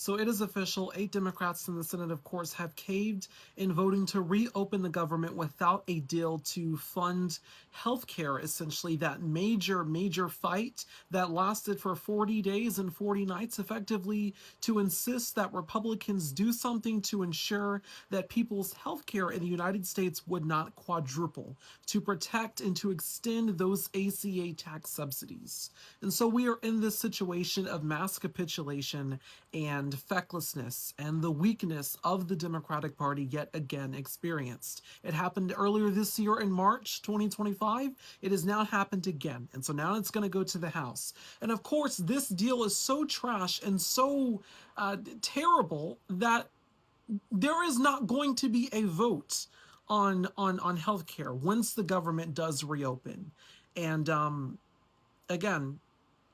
So it is official. 8 Democrats in the Senate, of course, have caved in voting to reopen the government without a deal to fund healthcare, essentially, that major fight that lasted for 40 days and 40 nights, effectively to insist that Republicans do something to ensure that people's healthcare in the United States would not quadruple, to protect and to extend those ACA tax subsidies. And so we are in this situation of mass capitulation and fecklessness and the weakness of the Democratic Party yet again experienced. It happened earlier this year in March 2025. It has now happened again. And so now it's going to go to the House. And of course, this deal is so trash and so terrible that there is not going to be a vote on healthcare once the government does reopen. And again,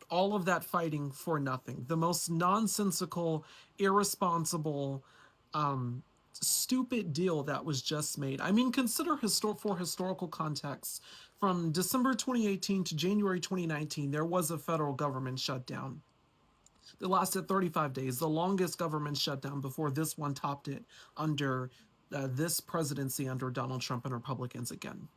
all of that fighting for nothing. The most nonsensical, irresponsible, stupid deal that was just made. I mean, consider for historical context. From December 2018 to January 2019, there was a federal government shutdown that lasted 35 days, the longest government shutdown before this one topped it under this presidency under Donald Trump and Republicans again.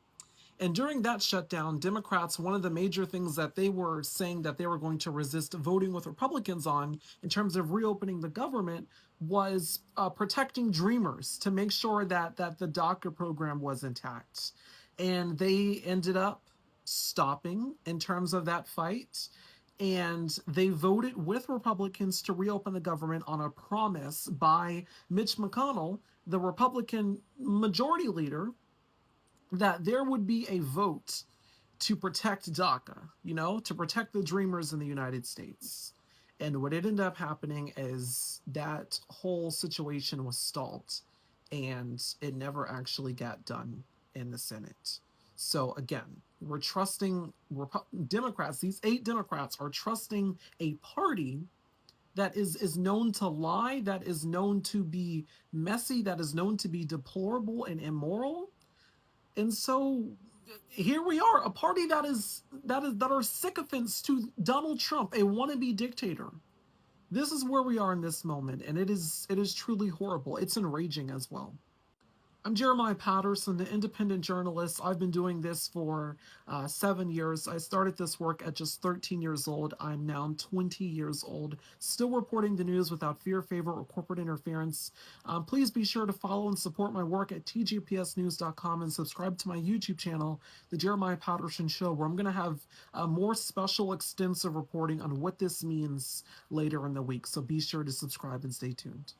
And during that shutdown, Democrats, one of the major things that they were saying that they were going to resist voting with Republicans on in terms of reopening the government was protecting dreamers, to make sure that the DACA program was intact. And they ended up stopping in terms of that fight. And they voted with Republicans to reopen the government on a promise by Mitch McConnell, the Republican majority leader, that there would be a vote to protect DACA, to protect the dreamers in the United States. And what ended up happening is that whole situation was stalled and it never actually got done in the Senate. So again, we're trusting Democrats, these 8 Democrats are trusting a party that is known to lie, that is known to be messy, that is known to be deplorable and immoral. And so here we are, a party that are sycophants to Donald Trump, a wannabe dictator. This is where we are in this moment, and it is truly horrible. It's enraging as well. I'm Jeremiah Patterson, the independent journalist. I've been doing this for 7 years. I started this work at just 13 years old. I'm now 20 years old, still reporting the news without fear, favor, or corporate interference. Please be sure to follow and support my work at tgpsnews.com and subscribe to my YouTube channel, The Jeremiah Patterson Show, where I'm going to have more special, extensive reporting on what this means later in the week. So be sure to subscribe and stay tuned.